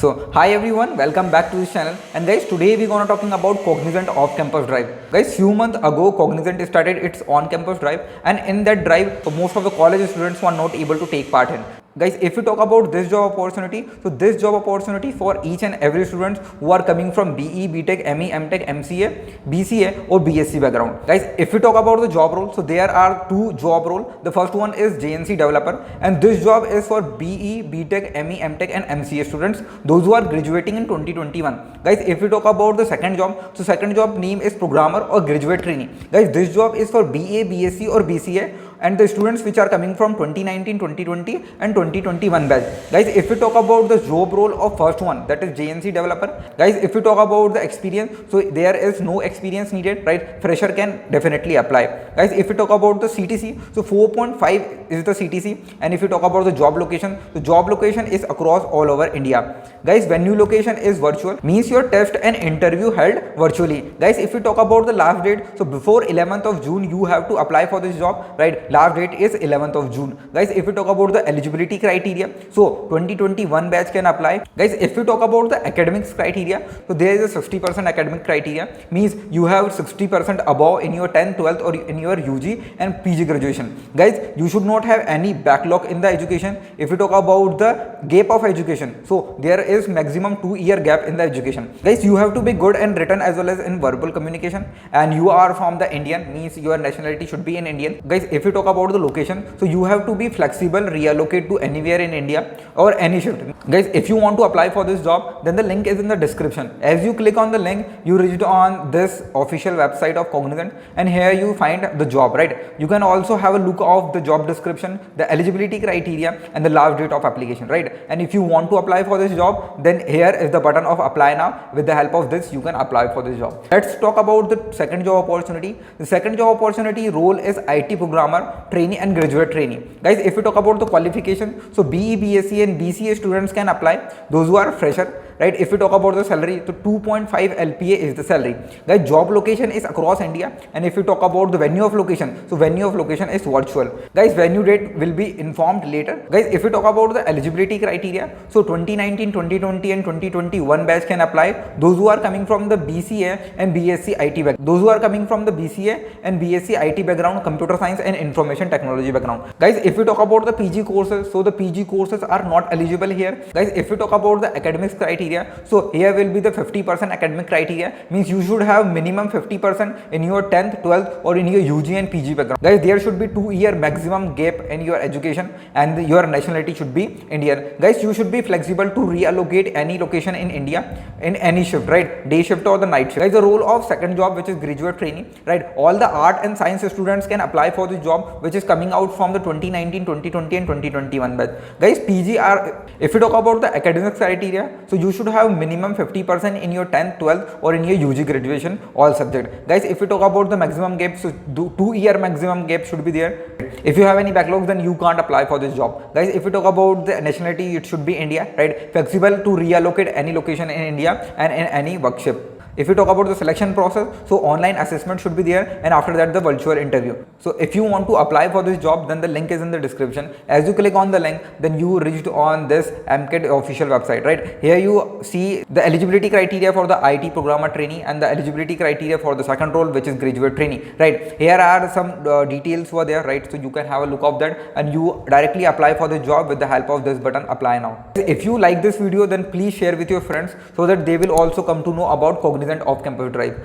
So hi everyone, welcome back to this channel. And guys, today we're gonna talking about Cognizant off-campus drive. Guys, few months ago Cognizant started its on-campus drive, and in that drive, most of the college students were not able to take part in. Guys, if you talk about this job opportunity, so this job opportunity for each and every students who are coming from BE, BTech, ME, MTech, MCA, BCA or BSc background. Guys, if you talk about the job role, so there are two job role. The first one is JNC developer, and this job is for BE, BTech, ME, MTech and MCA students, those who are graduating in 2021. Guys, if you talk about the second job, so second job name is programmer or graduate trainee. Guys, this job is for BA, BSc or BCA and the students which are coming from 2019, 2020 and 2021 batch. Guys, if we talk about the job role of first one, that is JNC developer. Guys, if we talk about the experience, so there is no experience needed, right? Fresher can definitely apply. Guys, if we talk about the CTC, so 4.5 is the CTC, and if you talk about the job location, the job location is across all over India. Guys, venue location is virtual, means your test and interview held virtually. Guys, if we talk about the last date, so before 11th of June you have to apply for this job, right? Last date is 11th of June. Guys, if we talk about the eligibility criteria, so 2021 batch can apply. Guys, if we talk about the academics criteria, so there is a 60% academic criteria, means you have 60% above in your 10th, 12th or in your UG and PG graduation. Guys, you should not have any backlog in the education. If we talk about the gap of education, so there is maximum 2-year gap in the education. Guys, you have to be good in written as well as in verbal communication, and you are from the Indian, means your nationality should be in Indian. Guys, if we talk about the location, so you have to be flexible, reallocate to anywhere in India or any shift. Guys, if you want to apply for this job, then the link is in the description. As you click on the link, you reached on this official website of Cognizant, and here you find the job, right? You can also have a look of the job description, the eligibility criteria and the last date of application, right? And if you want to apply for this job, then here is the button of apply now. With the help of this, you can apply for this job. Let's talk about the second job opportunity. The second job opportunity role is IT programmer, trainee and graduate trainee. Guys, if we talk about the qualification, so BE, BSc and BCA students can apply, those who are fresher, right? If we talk about the salary, so 2.5 LPA is the salary. Guys, job location is across India, and if we talk about the venue of location, so venue of location is virtual. Guys, venue date will be informed later. Guys, if we talk about the eligibility criteria, so 2019, 2020 and 2021 batch can apply, those who are coming from the BCA and BSc IT background, those who are coming from the BCA and BSc IT background, computer science and information technology background. Guys, if we talk about the PG courses, so the PG courses are not eligible here. Guys, if we talk about the academics criteria, so here will be the 50% academic criteria, means you should have minimum 50% in your 10th, 12th or in your UG and PG background. Guys, there should be 2-year maximum gap in your education, and your nationality should be Indian. Guys, you should be flexible to reallocate any location in India in any shift, right? Day shift or the night shift. Guys, the role of second job, which is graduate trainee, right? All the art and science students can apply for this job, which is coming out from the 2019, 2020 and 2021 batch. Guys, PG are, if you talk about the academic criteria, so you should have minimum 50% in your 10th, 12th or in your UG graduation, all subject. Guys, if you talk about the maximum gap, so 2-year maximum gap should be there. If you have any backlogs, then you can't apply for this job. Guys, if you talk about the nationality, it should be India, right? Flexible to reallocate any location in India and in any workshop. If you talk about the selection process, so online assessment should be there, and after that the virtual interview. So if you want to apply for this job, then the link is in the description. As you click on the link, then you reached on this MCAT official website, right? Here you see the eligibility criteria for the IT programmer trainee and the eligibility criteria for the second role, which is graduate trainee, right? Here are some details were there, right? So you can have a look of that and you directly apply for the job with the help of this button, apply now. If you like this video, then please share with your friends so that they will also come to know about Cognizant off-campus drive.